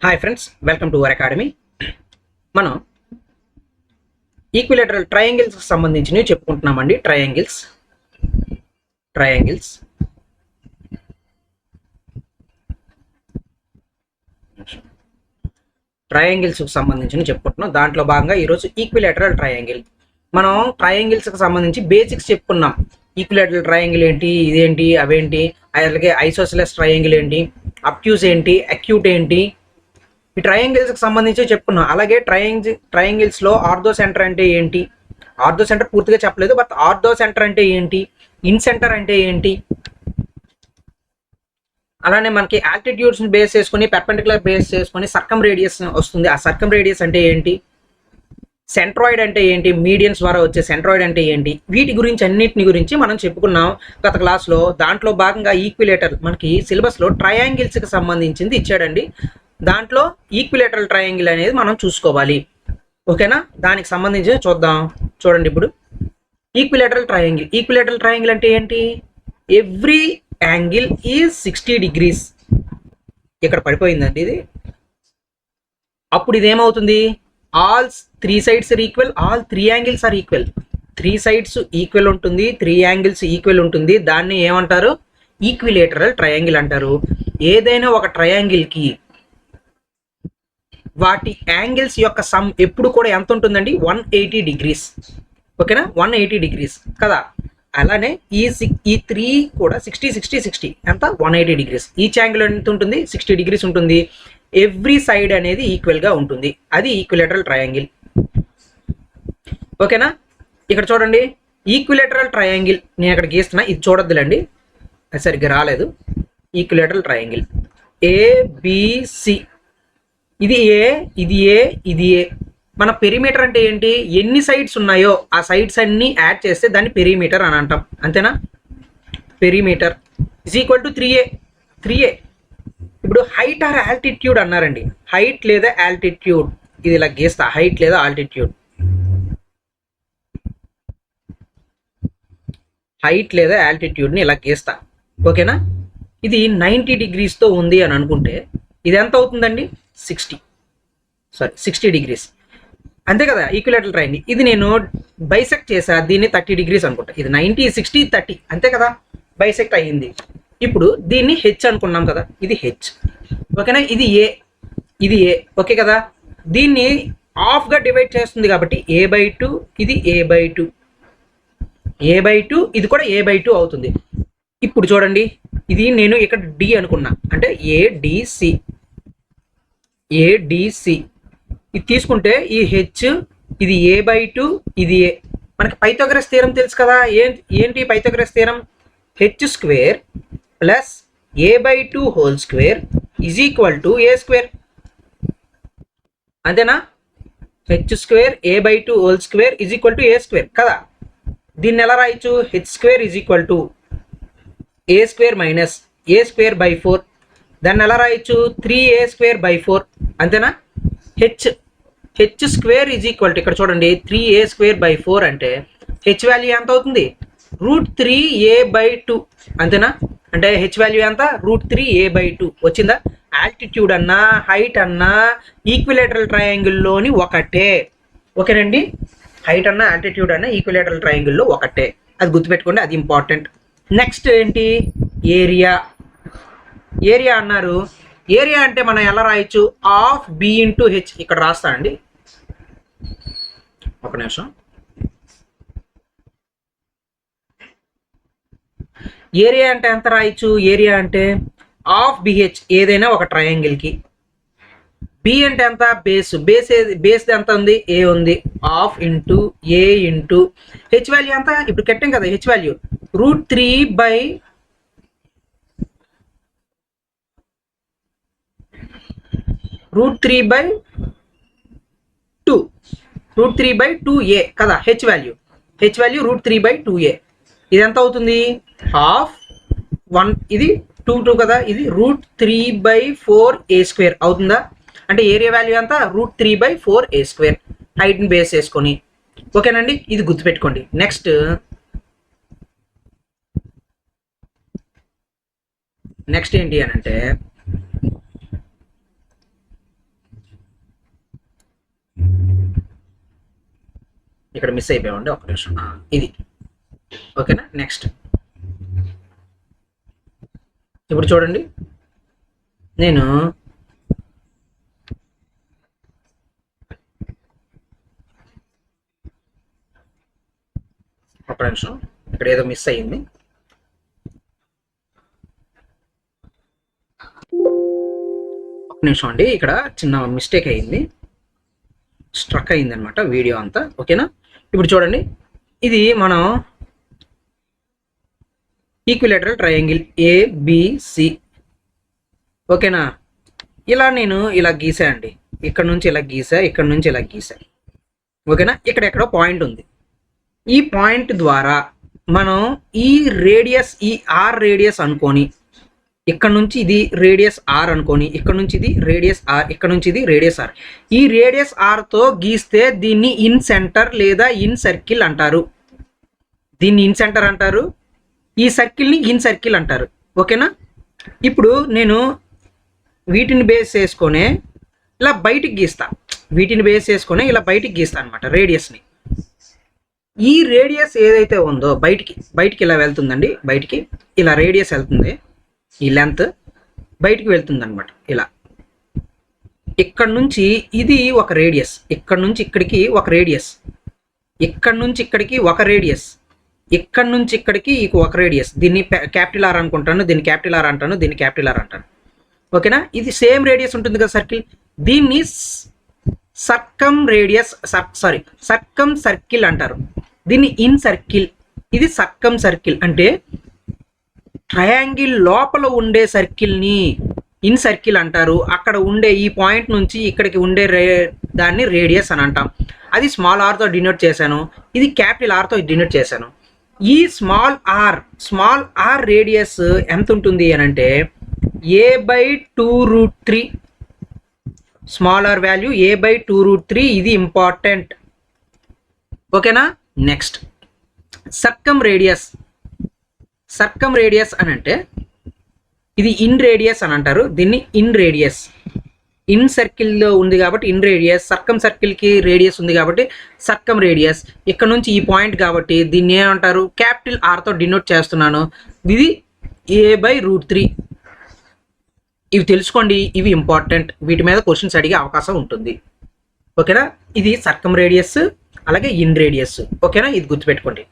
Hi friends, welcome to our academy. మనం equilateral triangles సంబంధించినవి చెప్పుకుంటున్నామండి. Triangles సంబంధించినవి చెప్పుకుంటున్నాం. దాంట్లో భాగంగా ఈరోజు ఈక్విలేటరల్ ట్రయాంగిల్. మనం ట్రయాంగిల్స్కి సంబంధించి బేసిక్స్ చెప్పుకున్నాం. ఈక్విలేటరల్ ట్రయాంగిల్ ఏంటి, ఇదేంటి, అవేంటి, అలాగే ఐసోసెలస్ ట్రయాంగిల్ ఏంటి, అబ్ట్యూస్ ఏంటి, అక్యూట్ ఏంటి, ఈ ట్రయాంగిల్స్కి సంబంధించి చెప్పుకున్నాం. అలాగే ట్రయాంగిల్స్లో ఆర్థో సెంటర్ అంటే ఏంటి, ఆర్థో సెంటర్ పూర్తిగా చెప్పలేదు, బట్ ఆర్థో సెంటర్ అంటే ఏంటి, ఇన్ సెంటర్ అంటే ఏంటి, అలానే మనకి ఆల్టిట్యూడ్స్ని బేస్ చేసుకుని పెర్పెండిక్యులర్ బేస్ చేసుకుని సర్కమ్ రేడియస్ వస్తుంది. ఆ సర్కమ్ రేడియస్ అంటే ఏంటి, సెంట్రాయిడ్ అంటే ఏంటి, మీడియన్స్ ద్వారా వచ్చే సెంట్రాయిడ్ అంటే ఏంటి, వీటి గురించి అన్నిటిని గురించి మనం చెప్పుకున్నాం గత క్లాస్లో. దాంట్లో భాగంగా ఈక్విలేటర్ మనకి సిలబస్లో ట్రయాంగిల్స్కి సంబంధించింది ఇచ్చాడండి. దాంట్లో ఈక్విలేటరల్ ట్రయాంగిల్ అనేది మనం చూసుకోవాలి. ఓకేనా, దానికి సంబంధించి చూద్దాం. చూడండి, ఇప్పుడు ఈక్విలేటరల్ ట్రయాంగిల్ అంటే ఏంటి, ఎవ్రీ యాంగిల్ ఈజ్ 60 degrees. ఇక్కడ పడిపోయిందండి ఇది. అప్పుడు ఇదేమవుతుంది, all 3 sides are equal, all 3 angles are equal. 3 sides equal ఉంటుంది, 3 angles ఈక్వల్ ఉంటుంది. దాన్ని ఏమంటారు, ఈక్విలేటరల్ ట్రయాంగిల్ అంటారు. ఏదైనా ఒక ట్రయాంగిల్కి వాటి యాంగిల్స్ యొక్క సమ్ ఎప్పుడు కూడా ఎంత ఉంటుందండి, 180 degrees. ఓకేనా, 180 degrees కదా. అలానే ఈ 3 కూడా 60 ఎంత, 180 degrees. ఈచ్ యాంగిల్ ఎంత ఉంటుంది, 60 degrees ఉంటుంది. ఎవ్రీ సైడ్ అనేది ఈక్వల్గా ఉంటుంది. అది ఈక్విలేటరల్ ట్రయాంగిల్. ఓకేనా, ఇక్కడ చూడండి, ఈక్విలేటరల్ ట్రయాంగిల్ నేను ఇక్కడ గీస్తున్నా, ఇది చూడొద్దులండి, అది సరిగ్గా రాలేదు. ఈక్విలేటరల్ ట్రయాంగిల్ ఏబిసి, ఇది ఏ, ఇది ఏ, ఇది ఏ. మన పెరిమీటర్ అంటే ఏంటి, ఎన్ని సైడ్స్ ఉన్నాయో ఆ సైడ్స్ అన్ని యాడ్ చేస్తే దాన్ని పెరిమీటర్ అని అంటాం. అంతేనా, perimeter is equal to 3a. ఇప్పుడు హైట్ ఆర్ ఆల్టిట్యూడ్ అన్నారండి, హైట్ లేదా ఆల్టిట్యూడ్, ఇది ఇలా గీస్తా, హైట్ లేదా ఆల్టిట్యూడ్, హైట్ లేదా ఆల్టిట్యూడ్ని ఇలా గీస్తా. ఓకేనా, ఇది 90 degreesతో ఉంది అని అనుకుంటే ఇది ఎంత అవుతుందండి, 60 degrees. అంతే కదా ఈక్విలేటరల్ ట్రయాంగిల్. ఇది నేను బైసెక్ట్ చేసా, దీన్ని 30 degrees అనుకుంటా. ఇది 90, 60, 30 అంతే కదా, బైసెక్ట్ అయ్యింది. ఇప్పుడు దీన్ని హెచ్ అనుకున్నాం కదా, ఇది హెచ్. ఓకేనా, ఇది ఏ, ఇది ఏ. ఓకే కదా, దీన్ని హాఫ్గా డివైడ్ చేస్తుంది కాబట్టి a/2, ఇది a/2, a/2, ఇది కూడా a/2 అవుతుంది. ఇప్పుడు చూడండి, ఇది నేను ఇక్కడ డి అనుకున్నా, అంటే ఏడిసి, ఇది తీసుకుంటే ఈ హెచ్, ఇది a/2, ఇది ఏ. మనకి పైథాగరస్ థీరం తెలుసు కదా, ఏంటి Pythagoras theorem, h² plus a/2 whole square is equal to a². అంతేనా, h² a/2 whole square is equal to a² కదా. దీన్ని ఎలా రాయొచ్చు, h² is equal to a² minus a²/4. దాన్ని ఎలా రాయొచ్చు, 3a²/4. అంతేనా, h² ఈజ్ ఈక్వల్ టు, ఇక్కడ చూడండి, 3a²/4 అంటే హెచ్ వాల్యూ ఎంత అవుతుంది, √3a/2. అంతేనా, అంటే హెచ్ వాల్యూ ఎంత, √3a/2 వచ్చిందా. ఆల్టిట్యూడ్ అన్నా హైట్ అన్నా ఈక్విలేటరల్ ట్రయాంగిల్లోని ఒకటే. ఓకేనండి, హైట్ అన్నా ఆల్టిట్యూడ్ అన్నా ఈక్విలేటరల్ ట్రయాంగిల్లో ఒకటే, అది గుర్తుపెట్టుకోండి, అది ఇంపార్టెంట్. నెక్స్ట్ ఏంటి, ఏరియా అన్నారు. ఏరియా అంటే మనం ఎలా రాయొచ్చు, ఆఫ్ బి ఇంటూ హెచ్. ఇక్కడ రాస్తా అండి, ఒక నిమిషం. ఏరియా అంటే ఎంత రాయొచ్చు, ఏరియా అంటే ఆఫ్ బిహెచ్, ఏదైనా ఒక ట్రయాంగిల్కి. బి అంటే ఎంత, బేస్ ఎంత ఉంది, ఏ ఉంది, of into A into H value ఎంత, ఇప్పుడు కట్టాం కదా హెచ్ వాల్యూ, √3/2. √3/2a కదా హెచ్ వాల్యూ, √3/2a. ఇది ఎంత అవుతుంది, హాఫ్ 1, ఇది 2 కదా, ఇది √3/4a² అవుతుందా. అంటే ఏరియా వాల్యూ ఎంత, √3/4a², హైట్ని బేస్ చేసుకొని. ఓకేనండి, ఇది గుర్తుపెట్టుకోండి. నెక్స్ట్ ఏంటి అని అంటే, ఇక్కడ మిస్ అయిపోయామండి, ఒక నిమిషం. ఇది ఓకేనా. నెక్స్ట్ ఇప్పుడు చూడండి, నేను ఒక నిమిషం, ఇక్కడ ఏదో మిస్ అయ్యింది. ఒక నిమిషం అండి, ఇక్కడ చిన్న మిస్టేక్ అయ్యింది, స్ట్రక్ అయ్యింది అనమాట వీడియో అంతా. ఓకేనా. ఇప్పుడు చూడండి, ఇది మనం ఈక్విలేటరల్ ట్రయాంగిల్ ఏబిసి. ఓకేనా. ఇలా నేను ఇలా గీసా అండి, ఇక్కడ నుంచి ఇలా గీసా, ఇక్కడ నుంచి ఇలా గీసా. ఓకేనా. ఇక్కడ ఎక్కడో పాయింట్ ఉంది. ఈ పాయింట్ ద్వారా మనం ఈ రేడియస్, ఈ ఆర్ రేడియస్ అనుకొని, ఇక్కడ నుంచి ఇది రేడియస్ ఆర్ అనుకొని, ఇక్కడ నుంచి ఇది రేడియస్ ఆర్, ఇక్కడ నుంచి ఇది రేడియస్ ఆర్. ఈ రేడియస్ ఆర్తో గీస్తే దీన్ని ఇన్ సెంటర్ లేదా ఇన్ సర్కిల్ అంటారు. దీన్ని ఇన్ సెంటర్ అంటారు, ఈ సర్కిల్ని ఇన్ సర్కిల్ అంటారు. ఓకేనా. ఇప్పుడు నేను వీటిని బేస్ చేసుకొని ఇలా బయటికి గీస్తా, వీటిని బేస్ చేసుకొని ఇలా బయటికి గీస్తా అనమాట రేడియస్ని. ఈ రేడియస్ ఏదైతే ఉందో బయటికి ఇలా వెళ్తుందండి, బయటికి ఇలా రేడియస్ వెళ్తుంది, ఈ లెంత్ బయటికి వెళ్తుంది అనమాట. ఇలా ఇక్కడ నుంచి ఇది ఒక రేడియస్, ఇక్కడ నుంచి ఇక్కడికి ఒక రేడియస్, ఇక్కడ నుంచి ఇక్కడికి ఒక రేడియస్, ఇక్కడ నుంచి ఇక్కడికి ఒక రేడియస్. దీన్ని క్యాపిటల్ ఆర్ అనుకుంటాను, దీన్ని క్యాపిటల్ ఆర్ అంటాను, దీన్ని క్యాపిటల్ ఆర్ అంటాను. ఓకేనా. ఇది సేమ్ రేడియస్ ఉంటుంది కదా సర్కిల్, దీన్ని సర్కం రేడియస్, సర్కం సర్కిల్ అంటారు. దీన్ని ఇన్ సర్కిల్, ఇది సర్కం సర్కిల్. అంటే ట్రయాంగిల్ లోపల ఉండే సర్కిల్ని ఇన్ సర్కిల్ అంటారు. అక్కడ ఉండే ఈ పాయింట్ నుంచి ఇక్కడికి ఉండే దాన్ని రేడియస్ అని అంటాం. అది స్మాల్ ఆర్తో డినోట్ చేశాను, ఇది క్యాపిటల్ ఆర్తో డినోట్ చేశాను. ఈ స్మాల్ ఆర్ రేడియస్ ఎంత ఉంటుంది అని అంటే a/2√3. Small r value a/2√3. ఇది ఇంపార్టెంట్. ఓకేనా. నెక్స్ట్ సర్కం రేడియస్ అని అంటే ఇది ఇన్ రేడియస్ అని అంటారు. దీన్ని ఇన్ రేడియస్, ఇన్ సర్కిల్లో ఉంది కాబట్టి ఇన్ రేడియస్, సర్కం సర్కిల్కి రేడియస్ ఉంది కాబట్టి సర్కం రేడియస్. ఇక్కడ నుంచి ఈ పాయింట్ కాబట్టి దీన్ని ఏమంటారు, క్యాపిటల్ ఆర్తో డినోట్ చేస్తున్నాను. ఇది a/√3. ఇవి తెలుసుకోండి, ఇవి ఇంపార్టెంట్, వీటి మీద క్వశ్చన్స్ అడిగే అవకాశం ఉంటుంది. ఓకేనా. ఇది సర్కం రేడియస్, అలాగే ఇన్ రేడియస్. ఓకేనా, ఇది గుర్తుపెట్టుకోండి.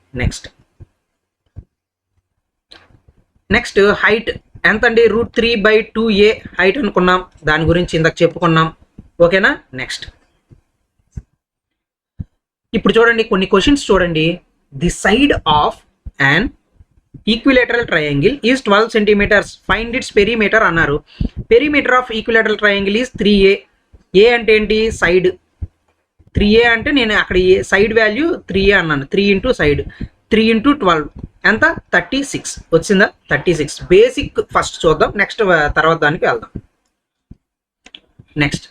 నెక్స్ట్ హైట్ ఎంత అండి, √3/2a హైట్ అనుకున్నాం, దాని గురించి ఇందాక చెప్పుకున్నాం. ఓకేనా. నెక్స్ట్ ఇప్పుడు చూడండి, కొన్ని క్వశ్చన్స్ చూడండి. The side of and equilateral triangle is 12 centimeters, find its perimeter అన్నారు. Perimeter of equilateral triangle is 3a. A అంటే ఏంటి, సైడ్. 3a అంటే నేను అక్కడ సైడ్ వాల్యూ 3a అన్నాను, 3 ఇంటూ సైడ్, 3 ఇంటూ 12 ఎంత, 36 వచ్చిందా. 36 బేసిక్ ఫస్ట్ చూద్దాం, నెక్స్ట్ తర్వాత దానికి వెళ్దాం. Next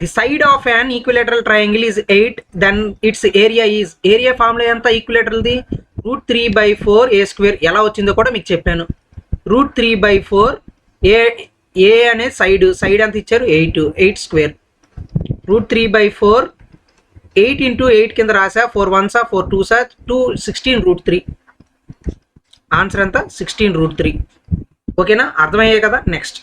the side of an equilateral triangle is 8, then its area formula ఎంత ఈక్విలేటరల్ది, √3/4a². ఎలా వచ్చిందో కూడా మీకు చెప్పాను. √3/4 ఏ అనే సైడ్ ఎంత ఇచ్చారు, 8 square. √3/4 8 ఇంటూ 8 కింద రాసా, 4 1s 4 2s 2 16√3. ఆన్సర్ ఎంత, 16√3. ఓకేనా, అర్థమయ్యే కదా. నెక్స్ట్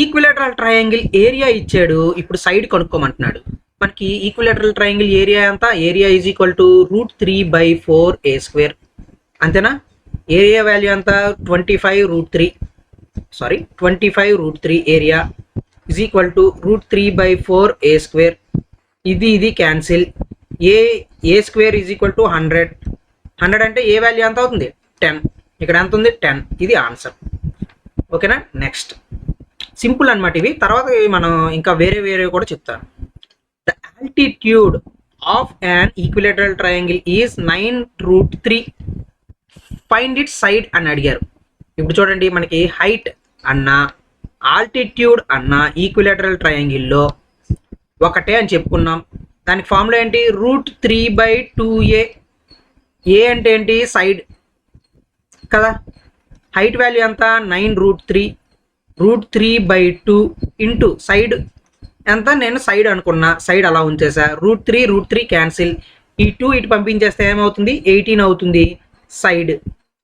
ఈక్విలేటరల్ ట్రయాంగిల్ ఏరియా ఇచ్చాడు, ఇప్పుడు సైడ్ కనుక్కోమంటున్నాడు. మనకి ఈక్విలేటరల్ ట్రయాంగిల్ ఏరియా ఎంత, area is equal to √3/4a². అంతేనా. ఏరియా వాల్యూ ఎంత, 25√3 area is equal to √3/4a². ఇది cancel. a² is equal to 100 అంటే ఏ వాల్యూ ఎంత అవుతుంది, 10. ఇక్కడ ఎంత ఉంది, 10. ఇది ఆన్సర్. ఓకేనా. నెక్స్ట్ సింపుల్ అనమాట ఇవి. తర్వాత మనం ఇంకా వేరే కూడా చెప్తాను. The altitude of an equilateral triangle is 9√3. Find it side అని అడిగారు. ఇప్పుడు చూడండి, మనకి హైట్ అన్న ఆల్టిట్యూడ్ అన్న ఈక్విలేటరల్ ట్రయాంగిల్లో ఒకటే అని చెప్పుకున్నాం. దానికి ఫార్ములా ఏంటి, √3/2a. ఏ అంటే ఏంటి, సైడ్ కదా. హైట్ వాల్యూ ఎంత, 9√3. √3/2 ఇంటూ సైడ్ ఎంత నేను సైడ్ అనుకున్నా, సైడ్ అలా ఉంచేసా. √3 క్యాన్సిల్. ఈ 2 ఇటు పంపించేస్తే ఏమవుతుంది, 18 అవుతుంది సైడ్.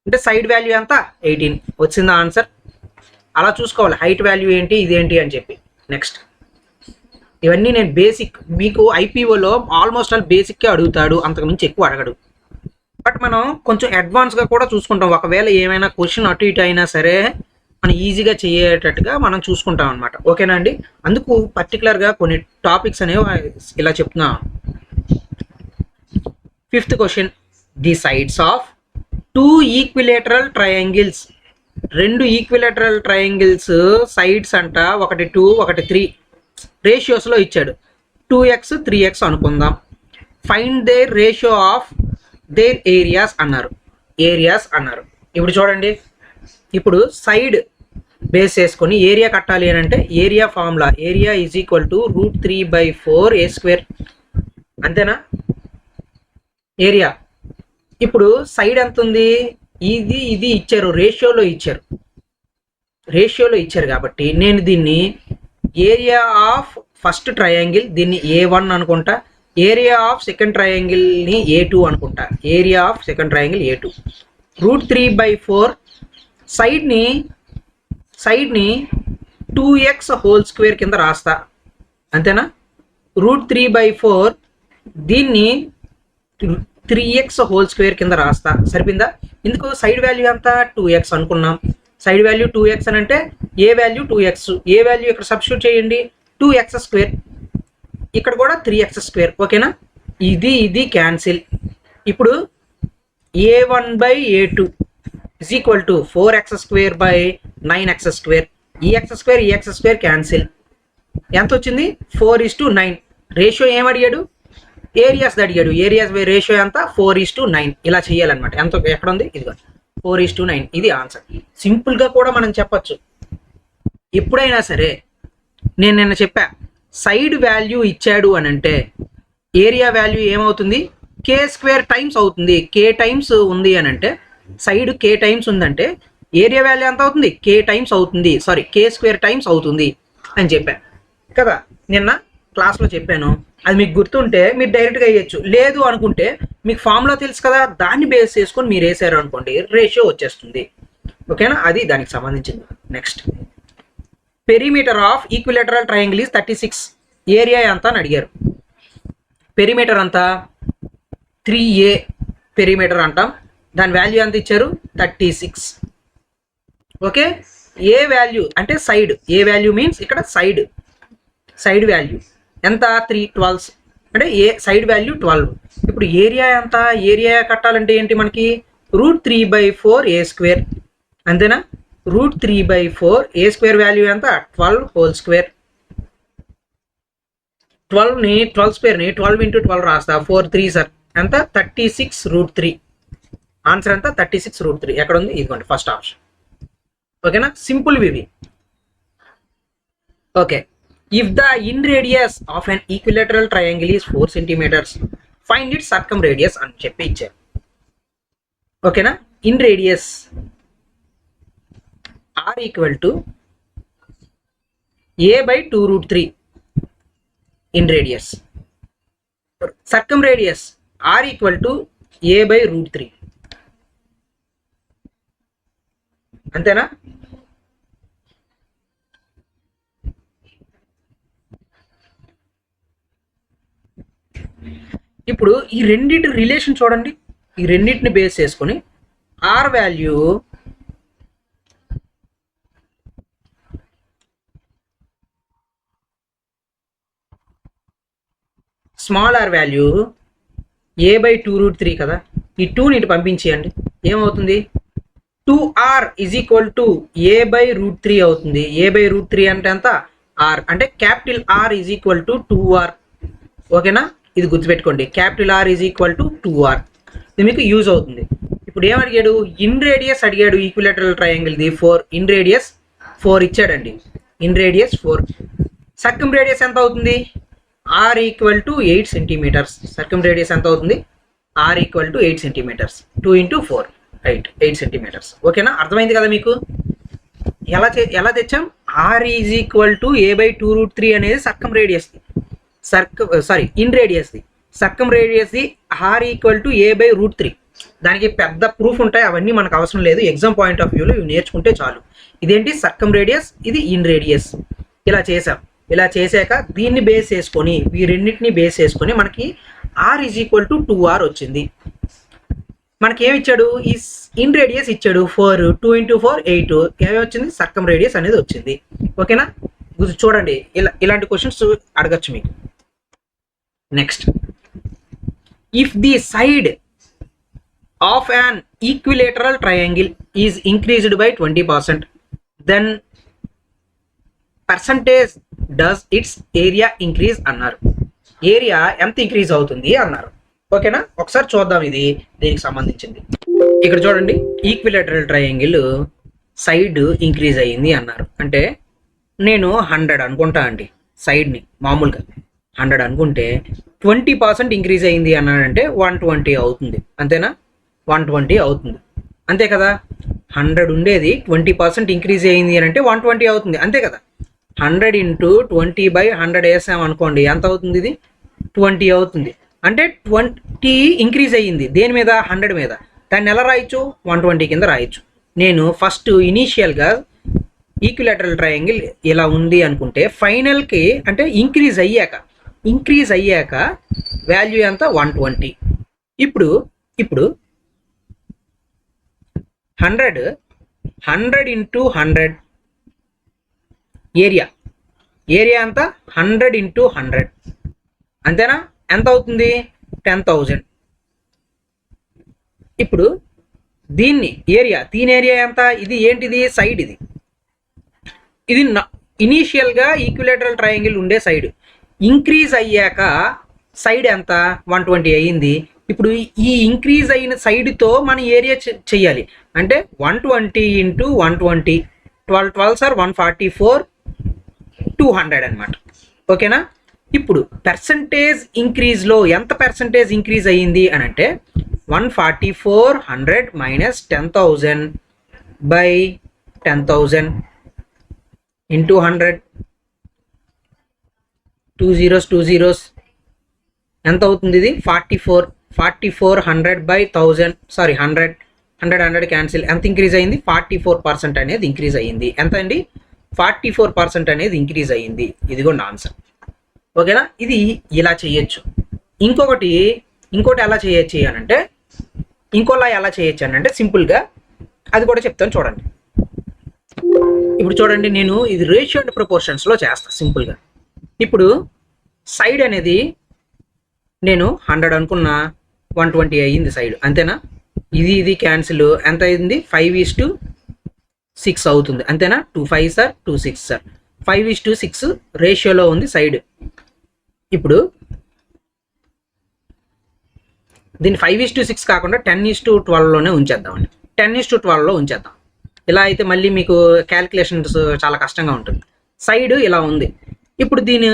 అంటే సైడ్ వాల్యూ ఎంత, 18. వచ్చిందా ఆన్సర్? అలా చూసుకోవాలి హైట్ వాల్యూ ఏంటి, ఇదేంటి అని చెప్పి. నెక్స్ట్, ఇవన్నీ నేను బేసిక్, మీకు ఐపీఓలో ఆల్మోస్ట్ ఆల్ బేసిక్కే అడుగుతాడు, అంతకుమించి ఎక్కువ అడగడు. బట్ మనం కొంచెం అడ్వాన్స్గా కూడా చూసుకుంటాం. ఒకవేళ ఏమైనా క్వశ్చన్ అటు ఇటు అయినా సరే మనం ఈజీగా చేయేటట్టుగా మనం చూసుకుంటాం అనమాట. ఓకేనా అండి? అందుకు పర్టికులర్గా కొన్ని టాపిక్స్ అనేవి ఇలా చెప్తున్నాను. 5th question, the sides of 2 equilateral triangles. 2 equilateral triangles sides అంట, ఒకటి 2 ఒకటి 3 రేషియోస్లో ఇచ్చాడు. 2x 3x అనుకుందాం. Find their ratio of their areas అన్నారు. ఇప్పుడు చూడండి, ఇప్పుడు సైడ్ బేస్ చేసుకొని ఏరియా కట్టాలి అని అంటే area formula, area is equal to √3/4a². అంతేనా? ఏరియా. ఇప్పుడు సైడ్ ఎంత ఉంది, ఇది ఇచ్చారు, రేషియోలో ఇచ్చారు కాబట్టి నేను దీన్ని ఏరియా ఆఫ్ ఫస్ట్ ట్రయాంగిల్ దీన్ని A1 అనుకుంటా, ఏరియా ఆఫ్ సెకండ్ ట్రయాంగిల్ని A2 అనుకుంటా. Area of second triangle A2. √3/4 సైడ్ని 2x² కింద రాస్తా. అంతేనా? √3/4 దీన్ని 3x² కింద రాస్తా. సరిపోయిందా? ఇందుకు సైడ్ వాల్యూ ఎంత, 2x అనుకున్నాం. సైడ్ వాల్యూ 2x అని అంటే ఏ వాల్యూ 2x, ఏ వాల్యూ ఇక్కడ సబ్స్టిట్యూట్ చేయండి, 2x². ఇక్కడ కూడా 3x². ఓకేనా? ఇది క్యాన్సిల్. ఇప్పుడు A1/A2 is equal to 4x²/9x². ఈ x² క్యాన్సిల్. ఎంత వచ్చింది, 4:9. రేషియో ఏం అడిగాడు, ఏరియాస్ అడిగాడు. ఏరియాస్ బై రేషియో ఎంత, 4:9. ఇలా చేయాలన్నమాట. ఎంత ఎక్కడ ఉంది, ఇదిగో 4:9. ఇది ఆన్సర్. సింపుల్గా కూడా మనం చెప్పచ్చు. ఎప్పుడైనా సరే నేను నిన్న చెప్పా, సైడ్ వాల్యూ ఇచ్చాడు అని అంటే ఏరియా వాల్యూ ఏమవుతుంది, k² టైమ్స్ అవుతుంది. k టైమ్స్ ఉంది అని అంటే, సైడ్ k టైమ్స్ ఉందంటే ఏరియా వాల్యూ ఎంత అవుతుంది, k టైమ్స్ అవుతుంది. సారీ, k² టైమ్స్ అవుతుంది అని చెప్పాను కదా, నిన్న క్లాస్లో చెప్పాను. అది మీకు గుర్తుంటే మీరు డైరెక్ట్గా వేయచ్చు. లేదు అనుకుంటే మీకు ఫార్ములా తెలుసు కదా, దాన్ని బేస్ చేసుకొని మీరు వేసారు అనుకోండి, రేషియో వచ్చేస్తుంది. ఓకేనా? అది దానికి సంబంధించింది. Next, perimeter of equilateral triangle is 36. Area ఎంత అని అడిగారు. పెరిమీటర్ అంతా 3a పెరిమీటర్ అంటాం. దాని వాల్యూ ఎంత ఇచ్చారు, 36. ఓకే, ఏ వాల్యూ అంటే సైడ్, ఏ వాల్యూ మీన్స్ ఇక్కడ సైడ్ వాల్యూ ఎంత, 312 అంటే ఏ సైడ్ వాల్యూ 12. ఇప్పుడు ఏరియా ఎంత, ఏరియా కట్టాలంటే ఏంటి మనకి, √3/4a². అంతేనా? √3/4a² వాల్యూ ఎంత, 12² 12ని 12 × 12 రాస్తా. 4 3s ఎంత, 36√3. ఆన్సర్ ఎంత, 36√3. ఎక్కడ ఉంది, ఇదిగోండి ఫస్ట్ ఆప్షన్. ఓకేనా? సింపుల్ ఇవి. Okay, if the inradius of an equilateral triangle is 4 centimeters, find it circumradius అని చెప్పి ఇచ్చారు. ఓకేనా? Inradius R = a/2√3 inradius. Circumradius R = a/√3. అంతేనా? ఇప్పుడు ఈ రెండింటి రిలేషన్ చూడండి. ఈ రెండింటిని బేస్ చేసుకొని R value small r value a/2√3 కదా. ఈ 2ని ఇటు పంపించేయండి, ఏమవుతుంది, 2r = a/√3 అవుతుంది. a/√3 అంటే ఎంత, r అంటే క్యాపిటల్ R = 2r. ఓకేనా? ఇది గుర్తుపెట్టుకోండి, క్యాపిటల్ R = 2r. ఇది మీకు యూజ్ అవుతుంది. ఇప్పుడు ఏం అడిగాడు, ఇన్ రేడియస్ అడిగాడు. Equilateral triangle the 4 in radius 4 ఇచ్చాడండి. In radius 4. సర్కమ్ రేడియస్ ఎంత అవుతుంది, R = 8 centimeters. సర్కమ్ రేడియస్ ఎంత అవుతుంది, R = 8 centimeters. 2 × 4 8 centimeters. ఓకేనా? అర్థమైంది కదా మీకు. ఎలా తెచ్చాం, R is equal to a by 2√3 అనేది సర్కమ్ రేడియస్ది, ఇన్ రేడియస్ది. సర్కమ్ రేడియస్ది R equal to a by √3. దానికి పెద్ద ప్రూఫ్ ఉంటాయి, అవన్నీ మనకు అవసరం లేదు. ఎగ్జామ్ పాయింట్ ఆఫ్ వ్యూలో ఇవి నేర్చుకుంటే చాలు. ఇదేంటి సర్కమ్ రేడియస్, ఇది ఇన్ రేడియస్. ఇలా చేసాం. ఇలా చేశాక దీన్ని బేస్ చేసుకొని, ఈ రెండింటిని బేస్ చేసుకొని మనకి are is equal to 2r వచ్చింది. మనకి ఏమి ఇచ్చాడు, ఈ ఇన్ రేడియస్ ఇచ్చాడు 4, 2 × 4 8. ఏమి వచ్చింది, సర్కమ్ రేడియస్ అనేది వచ్చింది. ఓకేనా, చూడండి ఇలాంటి క్వశ్చన్స్ అడగచ్చు మీకు. Next, if the side of an equilateral triangle is increased by 20%, then percentage does its area increase అన్నారు. ఏరియా ఎంత ఇంక్రీజ్ అవుతుంది అన్నారు. ఓకేనా, ఒకసారి చూద్దాం ఇది దీనికి సంబంధించింది. ఇక్కడ చూడండి, ఈక్విలేటరల్ ట్రయాంగిల్ సైడ్ ఇంక్రీజ్ అయ్యింది అన్నారు. అంటే నేను 100 అనుకుంటా అండి, సైడ్ని మామూలుగా 100 అనుకుంటే 20% ఇంక్రీజ్ అయ్యింది అన్నాడంటే 120 అవుతుంది. అంతేనా, 120 అవుతుంది. అంతే కదా, 100 ఉండేది 20% ఇంక్రీజ్ అయ్యింది అని అంటే 120 అవుతుంది. అంతే కదా. 100 × 20/100 వేసాం అనుకోండి, ఎంత అవుతుంది, ఇది 20 అవుతుంది. అంటే 20 ఇంక్రీజ్ అయ్యింది దేని మీద, 100 మీద. దాన్ని ఎలా రాయొచ్చు, 120 కింద రాయొచ్చు. నేను ఫస్ట్ ఇనీషియల్గా ఈక్విలేటరల్ ట్రయాంగిల్ ఇలా ఉంది అనుకుంటే, ఫైనల్కి అంటే ఇంక్రీజ్ అయ్యాక వాల్యూ ఎంత, 120. ఇప్పుడు 100 × 100 ఏరియా అంతా 100 × 100. అంతేనా, ఎంత అవుతుంది, 10,000. ఇప్పుడు దీని ఏరియా ఎంత, ఇది ఏంటిది, సైడ్. ఇది ఇనీషియల్గా ఈక్విలేటరల్ ట్రయాంగిల్ ఉండే సైడ్. ఇంక్రీజ్ అయ్యాక సైడ్ ఎంత, 120 అయ్యింది. ఇప్పుడు ఈ ఇంక్రీజ్ అయిన సైడ్తో మన ఏరియా చెయ్యాలి. అంటే 120 × 120, 12 12s are 144, 200 అనమాట. ఓకేనా, ఇప్పుడు పర్సంటేజ్ ఇంక్రీజ్లో ఎంత పర్సంటేజ్ ఇంక్రీజ్ అయ్యింది అని అంటే 144 100 - 10,000 / 10,000 × 100, 2 zeros 2 zeros ఎంత అవుతుంది, ఇది 44. 100/1000, సారీ 100 క్యాన్సిల్. ఎంత ఇంక్రీజ్ అయ్యింది, 44% అనేది ఇంక్రీజ్ అయ్యింది. ఎంత అండి, 44% అనేది ఇంక్రీజ్ అయ్యింది. ఇదిగోండి ఆన్సర్. ఓకేనా, ఇది ఇలా చేయొచ్చు. ఇంకోటి ఎలా చేయొచ్చు అనంటే, ఎలా చేయొచ్చు అని అంటే సింపుల్గా అది కూడా చెప్తాను చూడండి. ఇప్పుడు చూడండి, నేను ఇది రేషియో అండ్ ప్రపోర్షన్స్లో చేస్తాను సింపుల్గా. ఇప్పుడు సైడ్ అనేది నేను 100 అనుకున్నా, 120 అయ్యింది సైడ్. అంతేనా, ఇది క్యాన్సిల్. ఎంత అయింది, 5:6 అవుతుంది. అంతేనా, 2 5s are 2 6s are 5:6 రేషియోలో ఉంది సైడ్. ఇప్పుడు దీన్ని 5:6 కాకుండా 10:12లోనే ఉంచేద్దామండి. 10:12లో ఉంచేద్దాం. ఇలా అయితే మళ్ళీ మీకు క్యాలిక్యులేషన్స్ చాలా కష్టంగా ఉంటుంది. సైడ్ ఇలా ఉంది. ఇప్పుడు దీని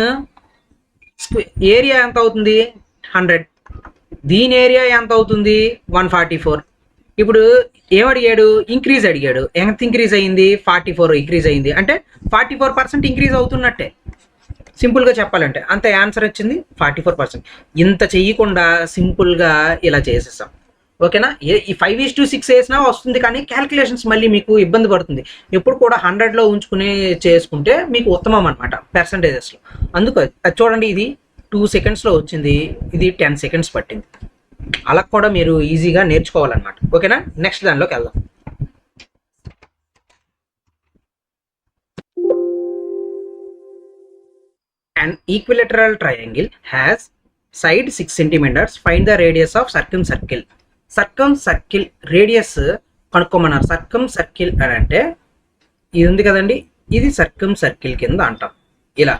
ఏరియా ఎంత అవుతుంది, 100. దీని ఏరియా ఎంత అవుతుంది, 144. ఇప్పుడు ఏమడిగాడు, ఇంక్రీజ్ అడిగాడు. ఎంత ఇంక్రీజ్ అయ్యింది, 44 ఇంక్రీజ్ అయ్యింది. అంటే 44% ఇంక్రీజ్ అవుతున్నట్టే సింపుల్గా చెప్పాలంటే. అంత ఆన్సర్ వచ్చింది 44%. ఇంత చెయ్యకుండా సింపుల్గా ఇలా చేసేసాం. ఓకేనా, ఈ 5:6 వేసినా వస్తుంది, కానీ క్యాలిక్యులేషన్స్ మళ్ళీ మీకు ఇబ్బంది పడుతుంది. ఎప్పుడు కూడా 100లో ఉంచుకుని చేసుకుంటే మీకు ఉత్తమం అనమాట పర్సంటేజెస్లో. అందుకు అది చూడండి, ఇది 2 సెకండ్స్లో వచ్చింది, ఇది 10 సెకండ్స్ పట్టింది. అలా కూడా మీరు ఈజీగా నేర్చుకోవాలన్నమాట. ఓకేనా, నెక్స్ట్ దానిలోకి వెళ్దాం. An equilateral triangle has side 6 centimeters. Find the radius of circumcircle. Circumradius కనుక్కోమన్నారు. సర్కమ్ అని అంటే ఇది ఉంది కదండి, ఇది సర్కిల్ కింద అంటాం. ఇలా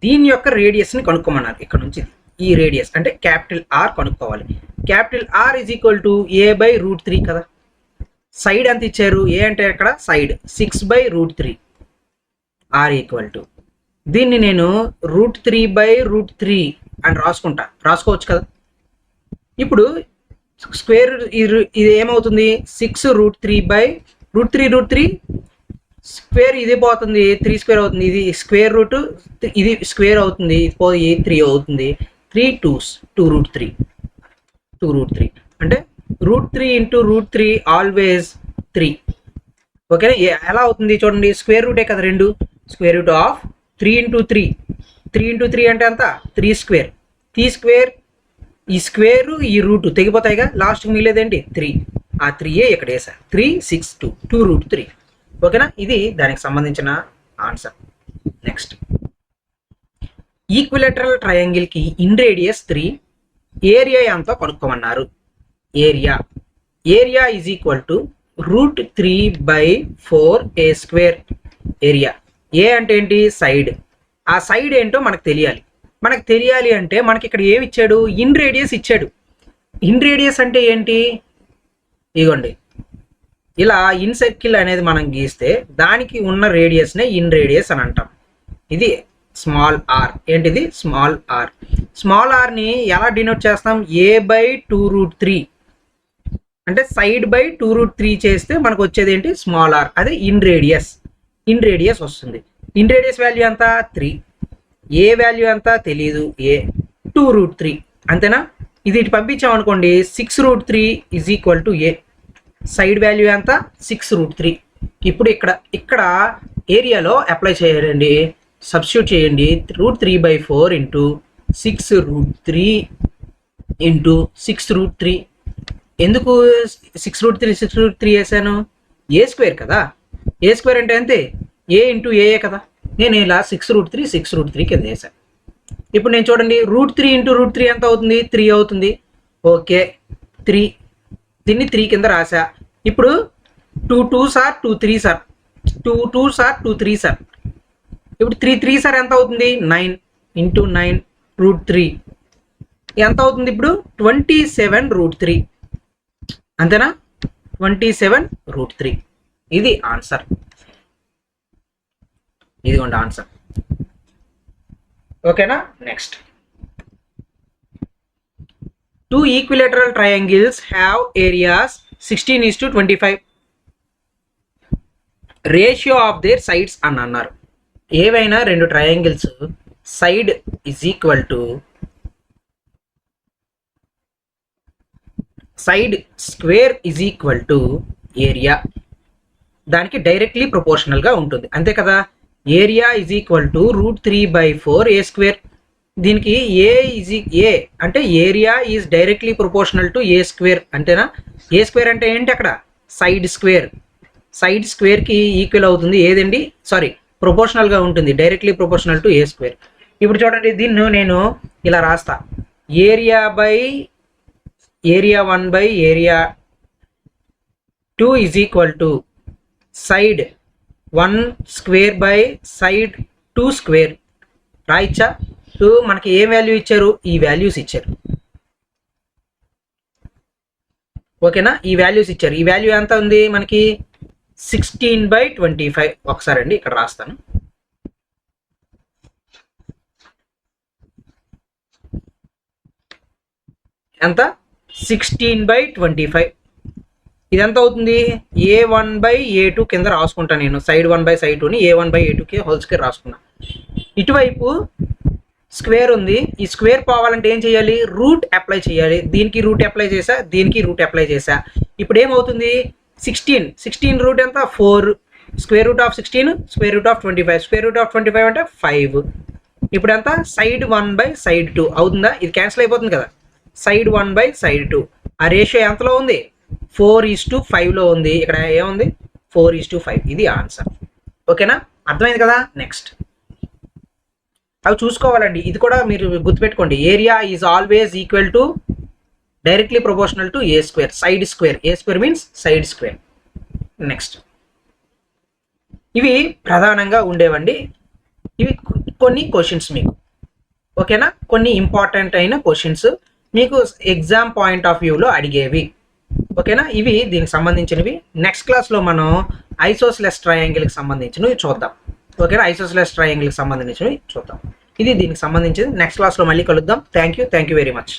దీని యొక్క రేడియస్ని కనుక్కోమన్నారు. ఇక్కడ నుంచి ఈ రేడియస్ అంటే క్యాపిటల్ ఆర్ కనుక్కోవాలి. Capital R is equal to a/√3 కదా. సైడ్ ఎంత ఇచ్చారు, ఏ అంటే ఇక్కడ సైడ్ 6/√3 ఆర్ ఈక్వల్ టు, దీన్ని నేను √3/√3 అని రాసుకోవచ్చు కదా. ఇప్పుడు స్క్వేర్ ఇది ఏమవుతుంది, 6√3/√3 స్క్వేర్ ఇది పోతుంది, 3 స్క్వేర్ అవుతుంది, ఇది స్క్వేర్ రూట్, ఇది స్క్వేర్ అవుతుంది, ఇది పోయి 3 అవుతుంది, 3 2s 2 రూట్ 3 2 రూట్ 3 అంటే రూట్ 3 ఇంటూ రూట్ 3 ఆల్వేస్ 3. ఓకేనా? ఎలా అవుతుంది చూడండి, స్క్వేర్ రూటే కదా రెండు, square root of 3 into 3 3 into 3 అంటే అంత 3 స్క్వేర్, 3 స్క్వేర్, ఈ స్క్వేర్ ఈ రూట్ తెగిపోతాయిగా, లాస్ట్కి మిగిలేదేంటి 3, ఆ 3 ఇక్కడ వేసా, 3 6 2 2 రూట్ 3. ఓకేనా? ఇది దానికి సంబంధించిన ఆన్సర్. నెక్స్ట్, ఈక్విలేటరల్ ట్రయాంగిల్కి ఇన్ రేడియస్ 3, ఏరియా ఎంతో కనుక్కోమన్నారు. Area is equal to root 3/4a². Area, a అంటే ఏంటి, సైడ్. ఆ సైడ్ ఏంటో మనకు తెలియాలి అంటే మనకి ఇక్కడ ఏమి ఇచ్చాడు, ఇన్ రేడియస్ ఇచ్చాడు. ఇన్ రేడియస్ అంటే ఏంటి, ఇగోండి ఇలా ఇన్ సర్కిల్ అనేది మనం గీస్తే దానికి ఉన్న రేడియస్నే ఇన్ రేడియస్ అని అంటాం. ఇది స్మాల్ ఆర్. ఏంటిది, స్మాల్ ఆర్. స్మాల్ ఆర్ని ఎలా డినోట్ చేస్తాం, a/2√3 అంటే సైడ్ బై 2√3 చేస్తే మనకు వచ్చేది ఏంటి, స్మాల్ ఆర్. అదే ఇన్ రేడియస్ వస్తుంది. ఇన్ రేడియస్ వాల్యూ ఎంత, 3. ఏ వాల్యూ ఎంత తెలియదు, ఏ 2√3 అంతేనా. ఇది ఇటు పంపించామనుకోండి, 6√3 is equal to A. Side value ఎంత, 6√3. ఇప్పుడు ఇక్కడ ఏరియాలో అప్లై చేయండి, సబ్స్టిట్యూట్ చేయండి. √3/4 ఇంటూ 6√3 ఇంటూ 6√3. ఎందుకు 6√3 వేసాను, ఏ స్క్వేర్ కదా, ఏ స్క్వేర్ అంటే అంతే, ఏ ఇంటూ ఏ కదా. నేను ఇలా 6√3 కింద వేసాను. ఇప్పుడు నేను చూడండి, √3 ఇంటూ √3 ఎంత అవుతుంది, 3 అవుతుంది. ఓకే, 3, దీన్ని 3 కింద రాసా. ఇప్పుడు 2 2s are 2 3s are 2 2s are 2 3s are. ఇప్పుడు 3 3s are ఎంత అవుతుంది, 9 ఇంటూ 9√3 ఎంత అవుతుంది, ఇప్పుడు 27√3 అంతేనా, 27√3. ఇది ఆన్సర్, ఇదిగోండి ఆన్సర్. ఓకేనా? Next, 2 equilateral triangles have areas 16:25 ratio of there sides అని అన్నారు. ఏవైనా రెండు triangles side is equal to side square is equal to area, దానికి డైరెక్ట్లీ ప్రపోర్షనల్గా ఉంటుంది, అంతే కదా. Area is equal to √3/4a². దీనికి ఏ అంటే area is directly proportional to a², అంతేనా. a² అంటే ఏంటి, అక్కడ సైడ్ స్క్వేర్కి ఈక్వల్ అవుతుంది ఏదండి, సారీ ప్రపోర్షనల్గా ఉంటుంది, డైరెక్ట్లీ ప్రపోర్షనల్ టు a². ఇప్పుడు చూడండి, దీన్ని నేను ఇలా రాస్తా, ఏరియా 1/ఏరియా 2 is equal to side 1² / side 2² రాయిచ్చా. మనకి ఏ వాల్యూ ఇచ్చారు, ఈ వాల్యూస్ ఇచ్చారు. ఓకేనా, ఈ వాల్యూస్ ఇచ్చారు. ఈ వాల్యూ ఎంత ఉంది మనకి, 16/25. ఒకసారి అండి ఇక్కడ రాస్తాను, ఎంత, 16/25. ఇది ఎంత అవుతుంది, a1/a2 కింద రాసుకుంటాను నేను, సైడ్ 1/side 2ని a1/a2కి హోల్ స్క్వేర్ రాసుకున్నా. ఇటువైపు స్క్వేర్ ఉంది, ఈ స్క్వేర్ పోవాలంటే ఏం చేయాలి, రూట్ అప్లై చేయాలి. దీనికి రూట్ అప్లై చేసా, దీనికి రూట్ అప్లై చేసా. ఇప్పుడు ఏమవుతుంది, 16 రూట్ ఎంత, 4, square root of 16 square root of 25, square root of 25 అంటే 5. ఇప్పుడు ఎంత, సైడ్ 1/side 2 అవుతుందా, ఇది క్యాన్సిల్ అయిపోతుంది కదా. సైడ్ 1/side 2 ఆ రేషియో ఎంతలో ఉంది, 4:5లో ఉంది. ఇక్కడ ఏముంది, 4:5. ఇది ఆన్సర్. ఓకేనా, అర్థమైంది కదా. నెక్స్ట్, అవి చూసుకోవాలండి, ఇది కూడా మీరు గుర్తుపెట్టుకోండి. Area is always equal to directly proportional to a², side square. a² means side square. Next, ఇవి ప్రధానంగా ఉండేవండి. ఇవి కొన్ని క్వశ్చన్స్ మీకు, ఓకేనా, కొన్ని ఇంపార్టెంట్ అయిన క్వశ్చన్స్ మీకు ఎగ్జామ్ పాయింట్ ఆఫ్ వ్యూలో అడిగేవి. ఓకేనా, ఇవి దీనికి సంబంధించినవి. నెక్స్ట్ క్లాస్లో మనం ఐసోస్లెస్ ట్రయాంగిల్కి సంబంధించినవి చూద్దాం. ఓకేనా, ఐసోస్లెస్ ట్రయాంగిల్కి సంబంధించినవి చూద్దాం. ఇది దీనికి సంబంధించింది. నెక్స్ట్ క్లాస్లో మళ్ళీ కలుద్దాం. Thank you very much.